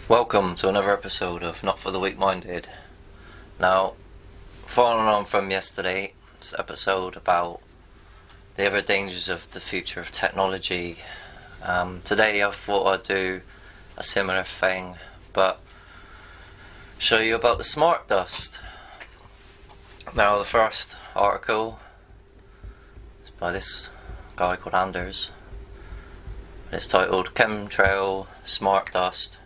Welcome to another episode of Not for the Weak-Minded. Now, following on from yesterday's episode about the other dangers of the future of technology, today I thought I'd do a similar thing, but show you about the smart dust. Now, the first article is by this guy called Anders. It's titled Chemtrail Smart Dust: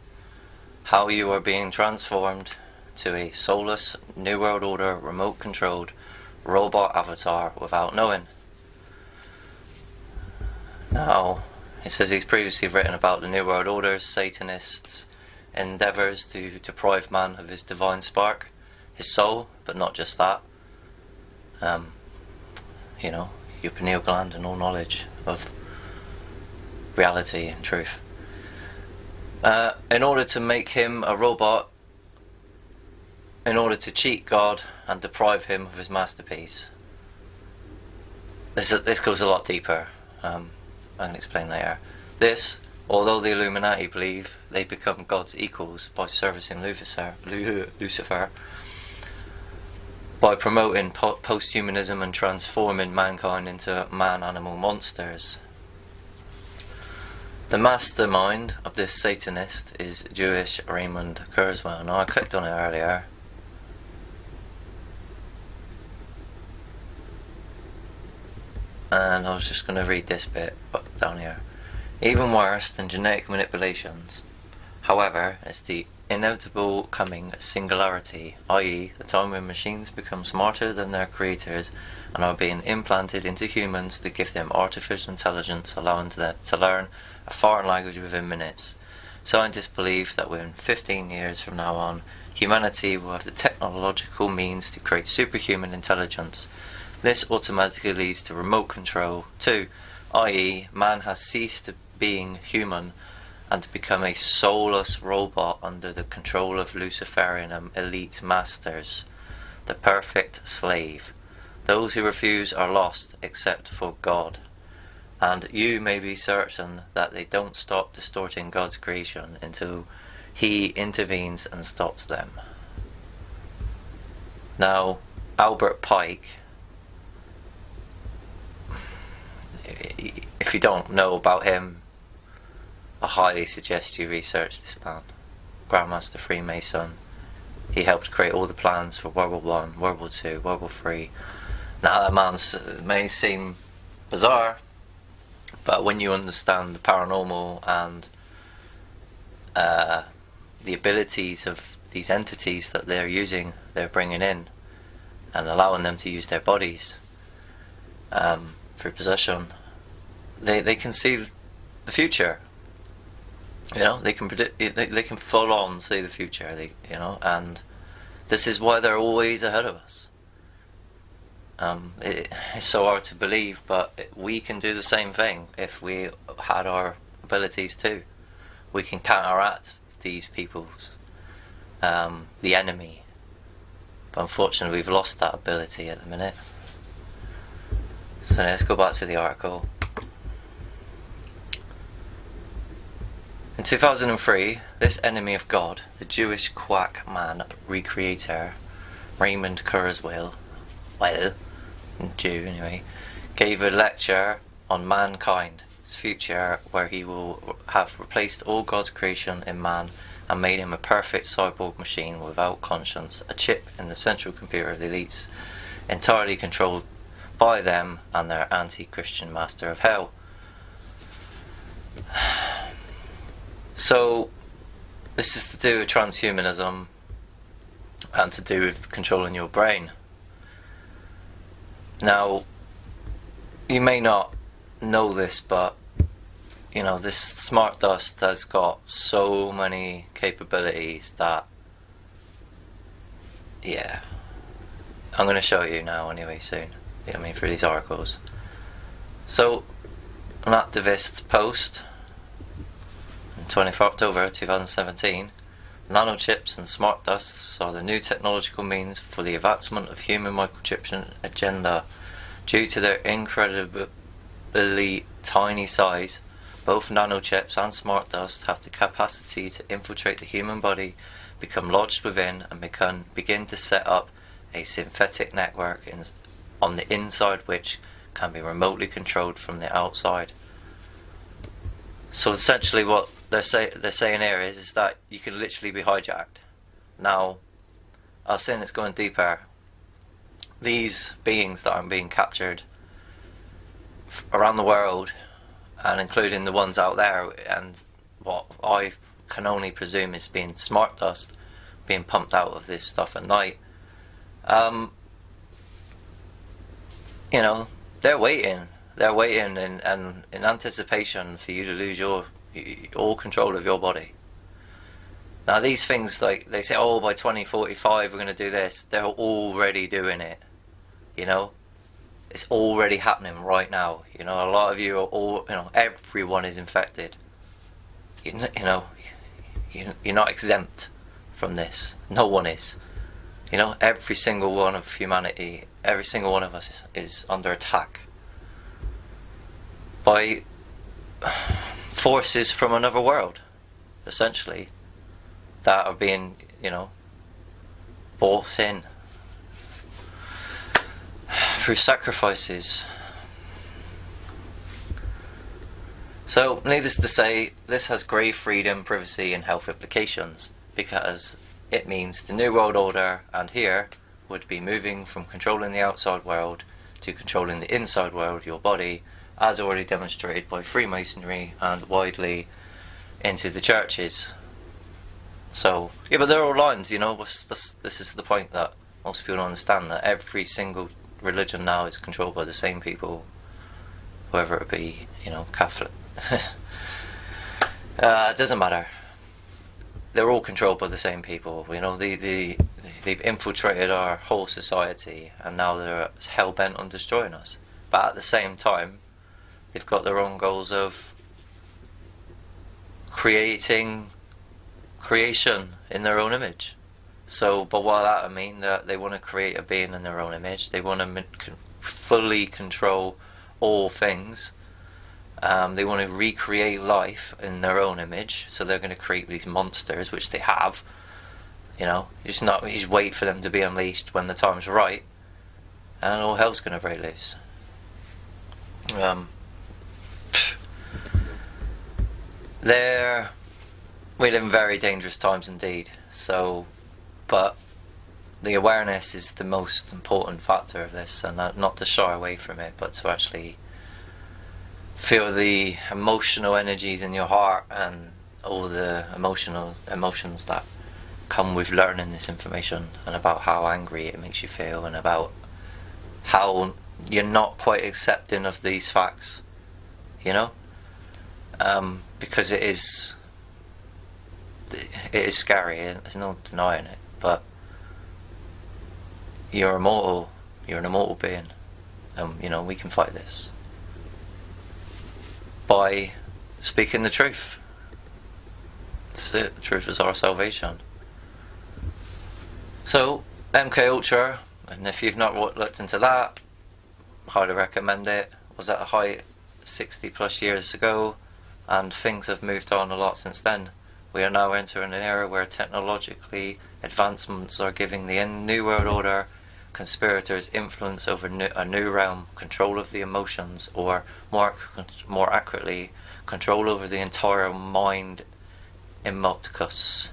How You Are Being Transformed to a Soulless New World Order Remote Controlled Robot Avatar Without Knowing. Now, it says he's previously written about the New World Order's Satanists' endeavours to deprive man of his divine spark, his soul, but not just that. Your pineal gland and all knowledge of reality and truth. In order to make him a robot, in order to cheat God and deprive him of his masterpiece. This goes a lot deeper. I can explain later. This, although the Illuminati believe they become God's equals by servicing Lucifer, by promoting posthumanism and transforming mankind into man-animal monsters. The mastermind of this Satanist is Jewish Raymond Kurzweil. Now, I clicked on it earlier. And I was just going to read this bit down here. Even worse than genetic manipulations, however, is the inevitable coming singularity, i.e. the time when machines become smarter than their creators and are being implanted into humans to give them artificial intelligence, allowing them to learn a foreign language within minutes. Scientists believe that within 15 years from now on, humanity will have the technological means to create superhuman intelligence. This automatically leads to remote control too, i.e. man has ceased being human and to become a soulless robot under the control of Luciferian elite masters, the perfect slave. Those who refuse are lost except for God. And you may be certain that they don't stop distorting God's creation until He intervenes and stops them. Now, Albert Pike, if you don't know about him, I highly suggest you research this man. Grandmaster Freemason. He helped create all the plans for World War I, World War II, World War III. Now, that man may seem bizarre, but when you understand the paranormal and the abilities of these entities that they're bringing in and allowing them to use their bodies through possession, they can see the future. They can predict. They can full on see the future. And this is why they're always ahead of us. It's so hard to believe, but we can do the same thing if we had our abilities too. We can counteract these people's, the enemy. But unfortunately, we've lost that ability at the minute. So let's go back to the article. In 2003, this enemy of God, the Jewish quack man recreator, Raymond Kurzweil, Jew anyway, gave a lecture on mankind's future where he will have replaced all God's creation in man and made him a perfect cyborg machine without conscience, a chip in the central computer of the elites, entirely controlled by them and their anti-Christian master of hell. So, this is to do with transhumanism and to do with controlling your brain. Now, you may not know this, but this smart dust has got so many capabilities that, I'm going to show you now anyway soon. Through these articles. So, an activist post on 24 October 2017, nanochips and smart dusts are the new technological means for the advancement of human microchip agenda. Due to their incredibly tiny size, both nanochips and smart dust have the capacity to infiltrate the human body, become lodged within, and begin to set up a synthetic network on the inside which can be remotely controlled from the outside. So essentially what they're saying here is that you can literally be hijacked. Now, I was saying it's going deeper. These beings that are being captured around the world, and including the ones out there, and what I can only presume is being smart dust being pumped out of this stuff at night, you know, they're waiting in anticipation for you to lose all control of your body. Now these things, like they say, oh, by 2045 we're going to do this. They're already doing it, you know. It's already happening right now. You know, a lot of you are all, you know, everyone is infected. You know, you're not exempt from this. No one is. You know, every single one of humanity, every single one of us is under attack by forces from another world, essentially, that are being, you know, bought in through sacrifices. So, needless to say, this has grave freedom, privacy and health implications, because it means the New World Order, and here, would be moving from controlling the outside world to controlling the inside world, your body, as already demonstrated by Freemasonry and widely into the churches. So, yeah, but they're all lines, you know. This is the point that most people don't understand, that every single religion now is controlled by the same people, whether it be, you know, Catholic. It doesn't matter. They're all controlled by the same people. You know, they've infiltrated our whole society, and now they're hell bent on destroying us. But at the same time, they've got their own goals of creation in their own image. So, but what that mean, that they want to create a being in their own image. They want to fully control all things. They want to recreate life in their own image. So they're going to create these monsters, which they have. You know, you just wait for them to be unleashed when the time's right, and all hell's going to break loose. We live in very dangerous times indeed. So, but the awareness is the most important factor of this, and not to shy away from it, but to actually feel the emotional energies in your heart and all the emotions that come with learning this information, and about how angry it makes you feel, and about how you're not quite accepting of these facts, you know, because it is scary. There's no denying it, but you're immortal. You're an immortal being, and you know, we can fight this by speaking the truth. That's it. The truth is our salvation. So, MK Ultra, and if you've not looked into that, highly recommend it. Was at a height 60 plus years ago, and things have moved on a lot since then. We are now entering an era where technologically advancements are giving the New World Order conspirators influence over a new realm, control of the emotions, or more accurately, control over the entire mind emoticus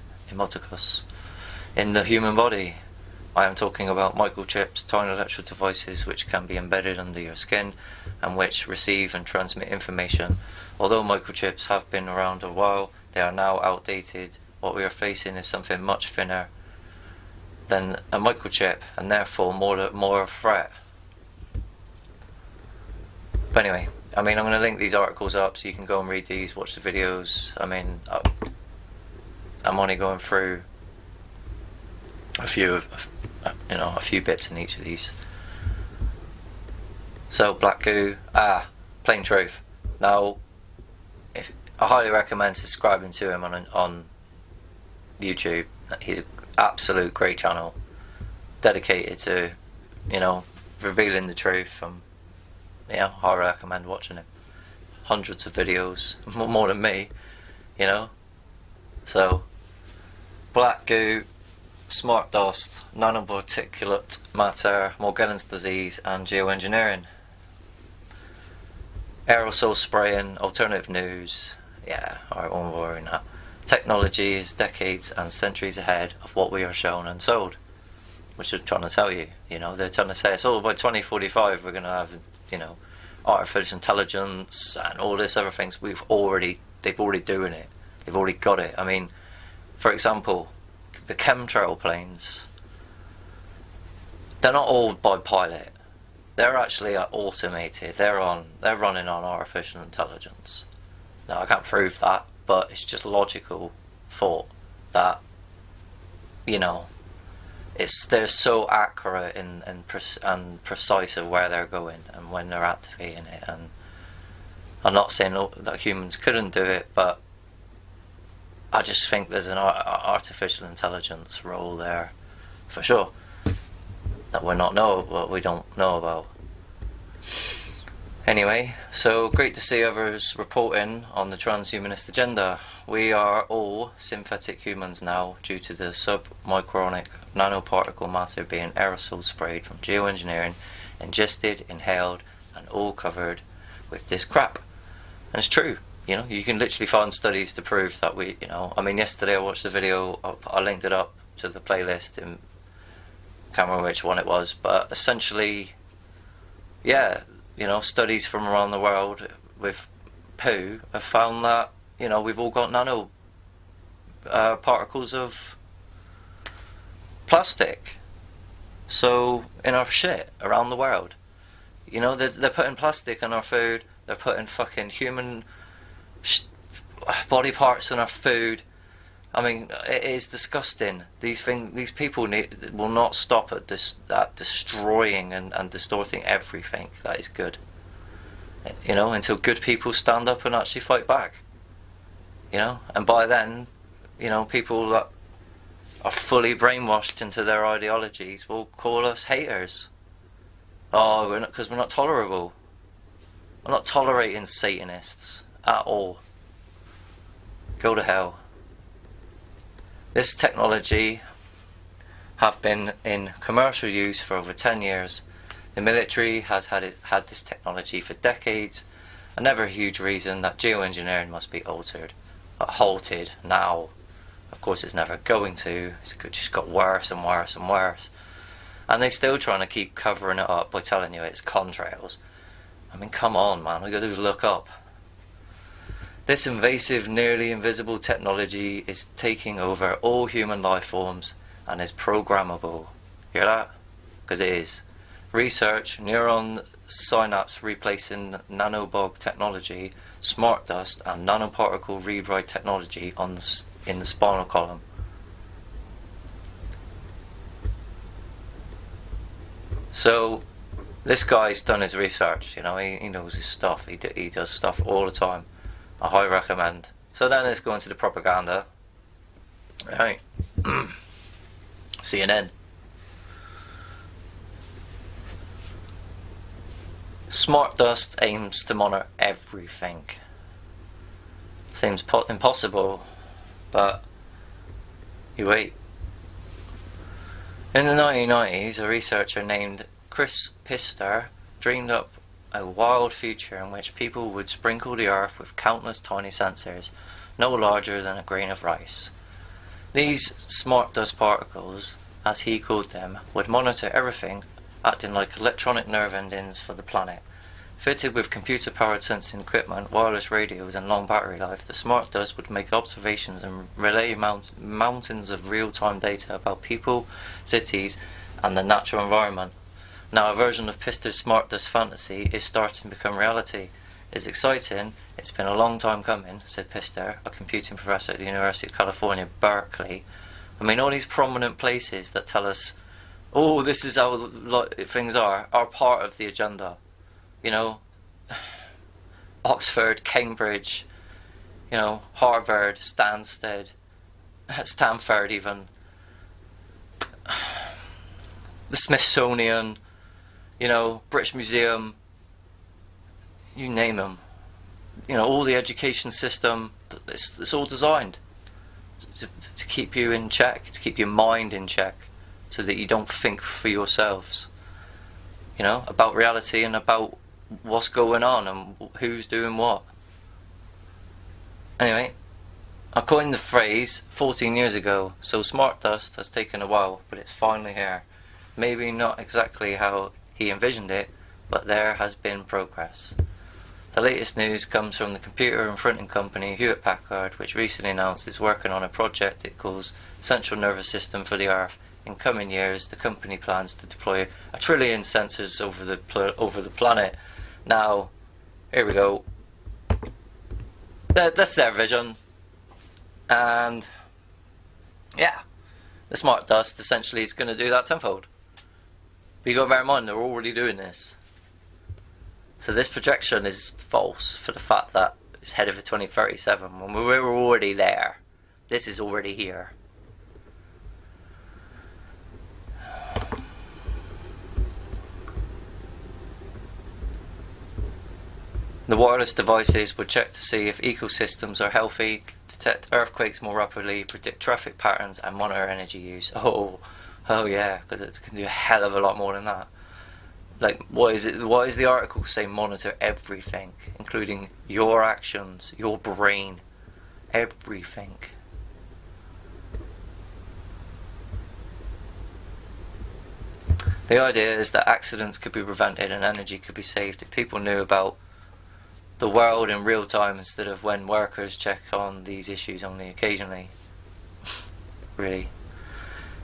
in the human body. I am talking about microchips, tiny electrical devices which can be embedded under your skin and which receive and transmit information. Although microchips have been around a while, they are now outdated. What we are facing is something much thinner than a microchip, and therefore more a threat. But anyway, I mean, I'm going to link these articles up so you can go and read these, watch the videos. I mean, I'm only going through a few bits in each of these. So, Black Goo, plain truth. Now, I highly recommend subscribing to him on YouTube. He's an absolute great channel, dedicated to, you know, revealing the truth. Yeah, I recommend watching him. hundreds of videos, more than me, you know. So, black goo, smart dust, nanoparticulate matter, Morgellons disease, and geoengineering. Aerosol spraying, alternative news. Yeah, alright, won't worry that. Technology is decades and centuries ahead of what we are shown and sold. Which they're trying to tell you, you know, they're trying to say, so by 2045 we're going to have, you know, artificial intelligence and all this other things. They've already doing it. They've already got it. I mean, for example, the chemtrail planes, they're not all by pilot. They're actually automated. They're running on artificial intelligence. Now I can't prove that, but it's just logical thought that, you know, they're so accurate and precise of where they're going and when they're activating it. And I'm not saying that humans couldn't do it, but I just think there's an artificial intelligence role there for sure that we don't know about. Anyway, so great to see others reporting on the transhumanist agenda. We are all synthetic humans now due to the submicronic nanoparticle matter being aerosol sprayed from geoengineering, ingested, inhaled, and all covered with this crap. And it's true, you know, you can literally find studies to prove that we, you know, I mean, yesterday I watched the video, I linked it up to the playlist, and I can't remember which one it was, but essentially, yeah, you know, studies from around the world with poo have found that, you know, we've all got nano particles of plastic. So in our shit around the world, you know, they're putting plastic in our food. They're putting fucking human body parts in our food. I mean, it is disgusting. These people will not stop at destroying and distorting everything that is good. You know, until good people stand up and actually fight back. You know, and by then, you know, people that are fully brainwashed into their ideologies will call us haters. Oh, because we're not tolerable. We're not tolerating Satanists at all. Go to hell. This technology have been in commercial use for over 10 years. The military has had this technology for decades. Another huge reason that geoengineering must be halted now. Of course it's never going to. It's just got worse and worse and worse. And they're still trying to keep covering it up by telling you it's contrails. I mean, come on, man. All you gotta do is look up. This invasive, nearly invisible technology is taking over all human life forms and is programmable. Hear that? Because it is. Research, neuron synapse replacing nanobog technology, smart dust, and nanoparticle read-write technology in the spinal column. So, this guy's done his research, you know, he knows his stuff, he does stuff all the time. I highly recommend. So then let's go into the propaganda. Right. CNN. Smart dust aims to monitor everything. Seems impossible, but you wait. In the 1990s, a researcher named Chris Pister dreamed up a wild future in which people would sprinkle the earth with countless tiny sensors, no larger than a grain of rice. These smart dust particles, as he called them, would monitor everything, acting like electronic nerve endings for the planet. Fitted with computer-powered sensing equipment, wireless radios and long battery life, the smart dust would make observations and relay mountains of real-time data about people, cities and the natural environment. Now, a version of Pister's smart dust fantasy is starting to become reality. It's exciting. It's been a long time coming, said Pister, a computing professor at the University of California, Berkeley. I mean, all these prominent places that tell us, oh, this is how things are part of the agenda. You know, Oxford, Cambridge, you know, Harvard, Stanford even, the Smithsonian, you know, British Museum, you name them. all the education system, it's all designed to keep you in check, to keep your mind in check, so that you don't think for yourselves, about reality and about what's going on and who's doing what. Anyway, I coined the phrase 14 years ago, so smart dust has taken a while, but it's finally here. Maybe not exactly how he envisioned it, but there has been progress. The latest news comes from the computer and printing company Hewlett-Packard, which recently announced it's working on a project it calls Central Nervous System for the Earth. In coming years, the company plans to deploy 1 trillion sensors over the planet. Now, here we go. That's their vision. And yeah, the smart dust essentially is going to do that tenfold. But you got to bear in mind, they're already doing this. So this projection is false for the fact that it's headed for 2037 when we're already there. This is already here. The wireless devices would check to see if ecosystems are healthy, detect earthquakes more rapidly, predict traffic patterns, and monitor energy use. Oh yeah, because it can do a hell of a lot more than that. Like, why is the article say monitor everything, including your actions, your brain, everything? The idea is that accidents could be prevented and energy could be saved if people knew about the world in real time instead of when workers check on these issues only occasionally. Really.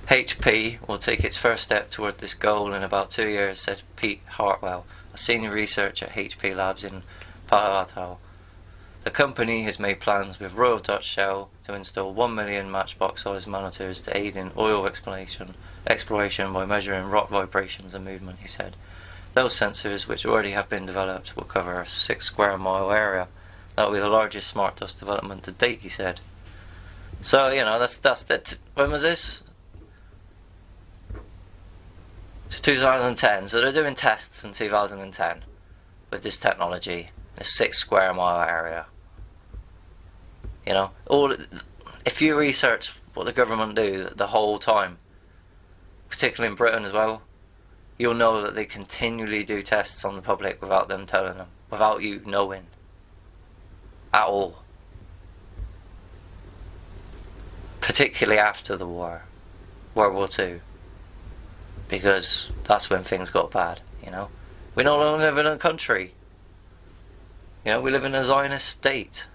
HP will take its first step toward this goal in about 2 years, said Pete Hartwell, a senior researcher at HP Labs in Palo Alto. The company has made plans with Royal Dutch Shell to install 1 million matchbox-sized monitors to aid in oil exploration by measuring rock vibrations and movement, he said. Those sensors, which already have been developed, will cover a 6 square mile area. That will be the largest smart dust development to date, he said. So, that's when was this? 2010. So they're doing tests in 2010 with this technology, a 6 square mile area. If you research what the government do the whole time, particularly in Britain as well, you'll know that they continually do tests on the public without them telling them, without you knowing at all. Particularly after the war, World War II, because that's when things got bad. We no longer live in a country. We live in a Zionist state.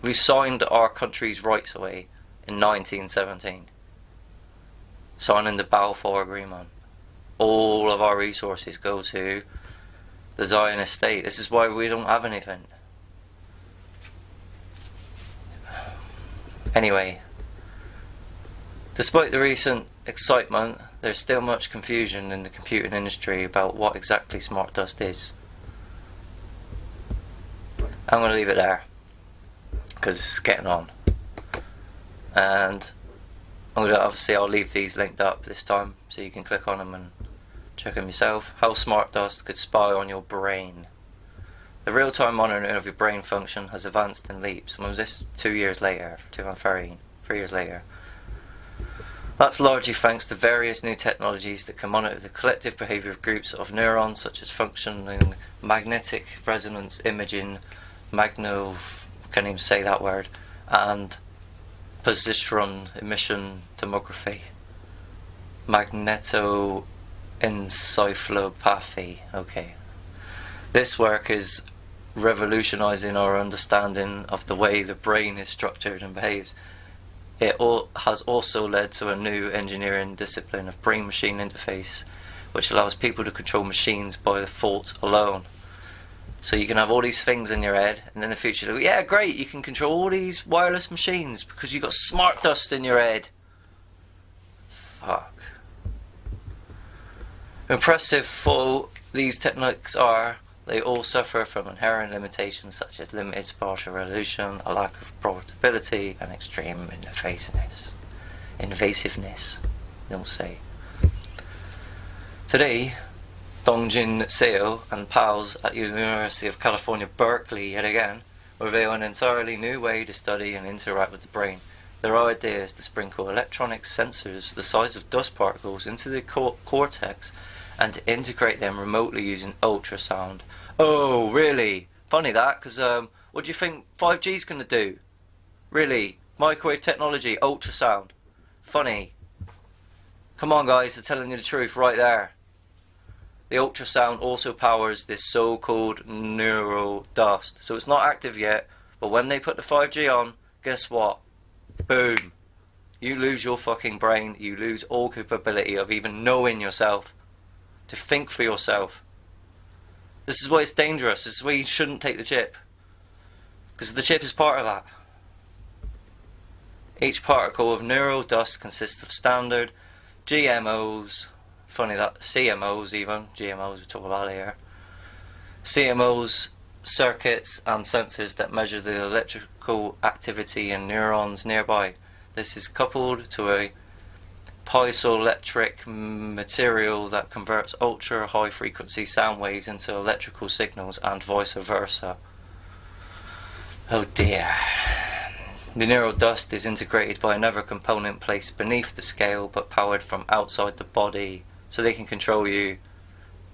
We signed our country's rights away in 1917. Signing the Balfour Agreement. All of our resources go to the Zionist state. This is why we don't have anything. Anyway, despite the recent excitement, there's still much confusion in the computing industry about what exactly smart dust is. I'm going to leave it there, because it's getting on. And I'll leave these linked up this time, so you can click on them and check them yourself. How smart dust could spy on your brain. The real-time monitoring of your brain function has advanced in leaps. When was this? 2 years later, 2013, 3 years later. That's largely thanks to various new technologies that can monitor the collective behaviour of groups of neurons, such as functioning magnetic resonance imaging, can't even say that word, and positron emission tomography, magnetoencephalopathy. Okay. This work is revolutionising our understanding of the way the brain is structured and behaves. It has also led to a new engineering discipline of brain-machine interface, which allows people to control machines by the thought alone. So you can have all these things in your head, and in the future, yeah, great, you can control all these wireless machines because you've got smart dust in your head. Fuck. Impressive though these techniques are, they all suffer from inherent limitations such as limited spatial resolution, a lack of portability, and extreme invasiveness, they'll say. Today, Dongjin Seo and pals at University of California, Berkeley, yet again, reveal an entirely new way to study and interact with the brain. Their idea is to sprinkle electronic sensors the size of dust particles into the cortex and to integrate them remotely using ultrasound. Oh, really? Funny that, because what do you think 5G's going to do? Really? Microwave technology, ultrasound. Funny. Come on guys, they're telling you the truth right there. The ultrasound also powers this so-called neural dust. So it's not active yet, but when they put the 5G on, guess what? Boom. You lose your fucking brain, you lose all capability of even knowing yourself, to think for yourself. This is why it's dangerous, this is why you shouldn't take the chip. Because the chip is part of that. Each particle of neural dust consists of standard GMOs, funny that, CMOs even, GMOs we talk about here, CMOs, circuits and sensors that measure the electrical activity in neurons nearby. This is coupled to a piezoelectric material that converts ultra high frequency sound waves into electrical signals and vice versa. Oh dear. The neural dust is integrated by another component placed beneath the scale but powered from outside the body, so they can control you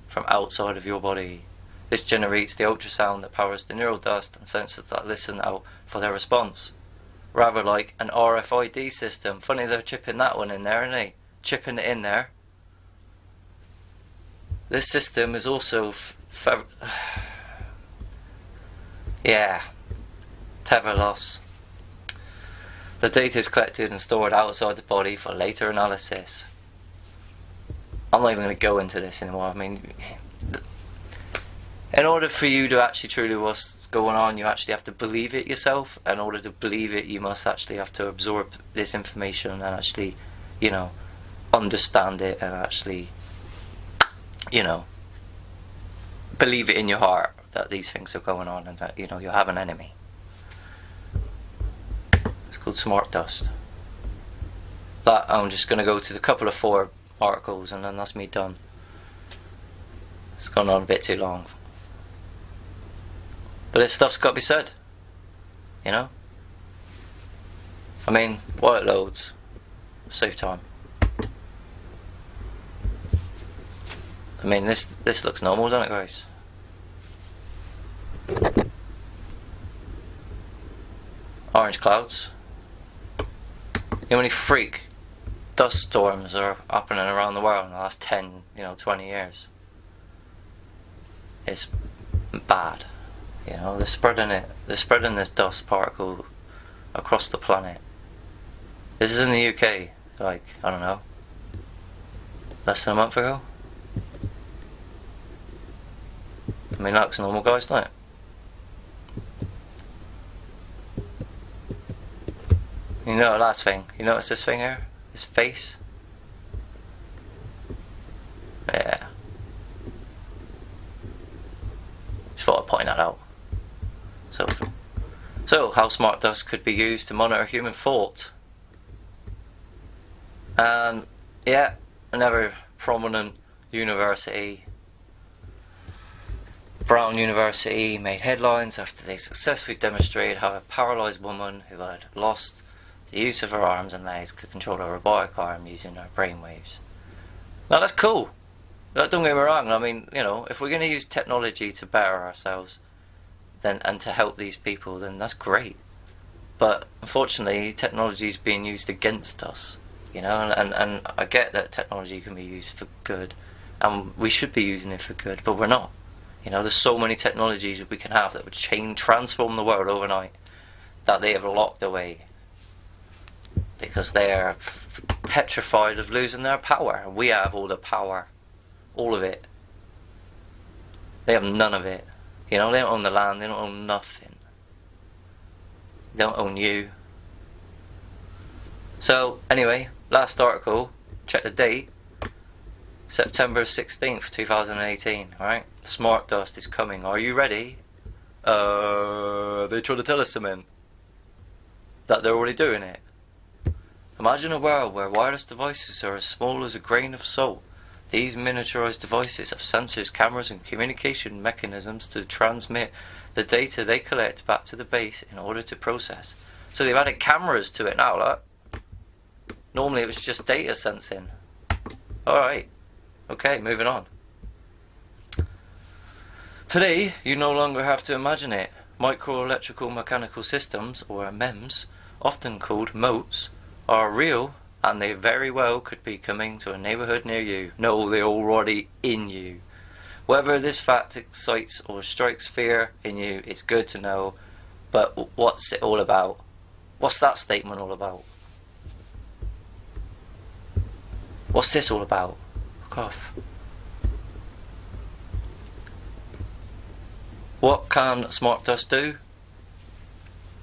from outside of your body. This generates the ultrasound that powers the neural dust and sensors that listen out for their response. Rather like an RFID system. Funny they're chipping that one in there, isn't they? Chipping it in there. This system is also yeah, tether loss. The data is collected and stored outside the body for later analysis. I'm not even going to go into this anymore. I mean, in order for you to actually truly what's going on, you actually have to believe it yourself. In order to believe it, you must actually have to absorb this information and actually, you know, understand it and actually, you know, believe it in your heart that these things are going on and that, you know, you have an enemy. It's called smart dust. But I'm just going to go to the couple of 4 articles and then that's me done. It's gone on a bit too long. But this stuff's got to be said. You know? I mean, while it loads, save time. I mean, this looks normal, doesn't it, guys? Orange clouds. You know how many freak dust storms are happening around the world in the last 10, 20 years? It's bad. You know, they're spreading this dust particle across the planet. This is in the UK, like, I don't know, less than a month ago. I mean, that looks normal, guys, doesn't it? You know the last thing, you notice this thing here? His face? Yeah. Just thought I'd point that out. So how smart dust could be used to monitor human thought. And yeah, another prominent university, Brown University, made headlines after they successfully demonstrated how a paralysed woman who had lost the use of her arms and legs could control a robotic arm using her brainwaves. Now that's cool. Don't get me wrong. I mean, if we're going to use technology to better ourselves, then and to help these people, then that's great. But unfortunately, technology is being used against us. And I get that technology can be used for good, and we should be using it for good, but we're not. There's so many technologies that we can have that would transform the world overnight that they have locked away because they are petrified of losing their power. We have all the power, all of it. They have none of it. They don't own the land, they don't own nothing. They don't own you. So, anyway, last article, check the date, September 16th, 2018, alright? Smart dust is coming. Are you ready? They try to tell us something. That they're already doing it. Imagine a world where wireless devices are as small as a grain of salt. These miniaturized devices have sensors, cameras and communication mechanisms to transmit the data they collect back to the base in order to process. So they've added cameras to it now, look. Normally it was just data sensing. Alright, okay, moving on. Today, you no longer have to imagine it. Microelectrical mechanical systems, or MEMS, often called motes, are real, and they very well could be coming to a neighbourhood near you. No, they're already in you. Whether this fact excites or strikes fear in you is good to know, but what's it all about? What's that statement all about? What's this all about? Fuck off. What can smart dust do?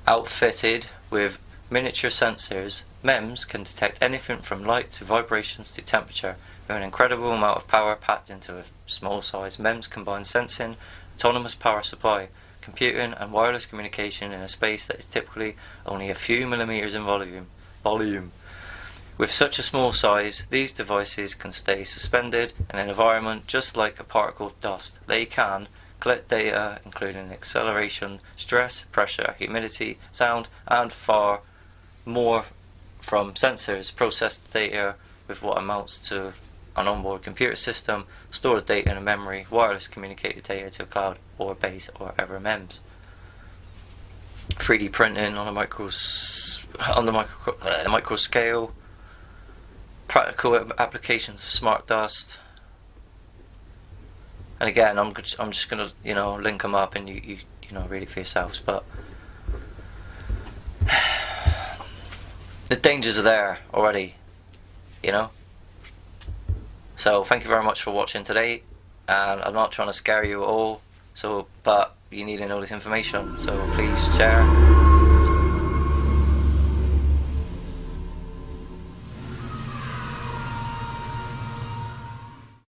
Outfitted with miniature sensors, MEMS can detect anything from light to vibrations to temperature with an incredible amount of power packed into a small size. MEMS combine sensing, autonomous power supply, computing and wireless communication in a space that is typically only a few millimeters in volume. With such a small size, these devices can stay suspended in an environment just like a particle of dust. They can collect data including acceleration, stress, pressure, humidity, sound, and far more from sensors, process the data with what amounts to an onboard computer system, store the data in a memory, wireless communicate the data to a cloud or a base or whatever MEMS. 3D printing on the micro scale, practical applications of smart dust. And again, I'm just gonna link them up and you read it for yourselves. But the dangers are there already, So thank you very much for watching today. And I'm not trying to scare you at all. But you need to know this information. So please share.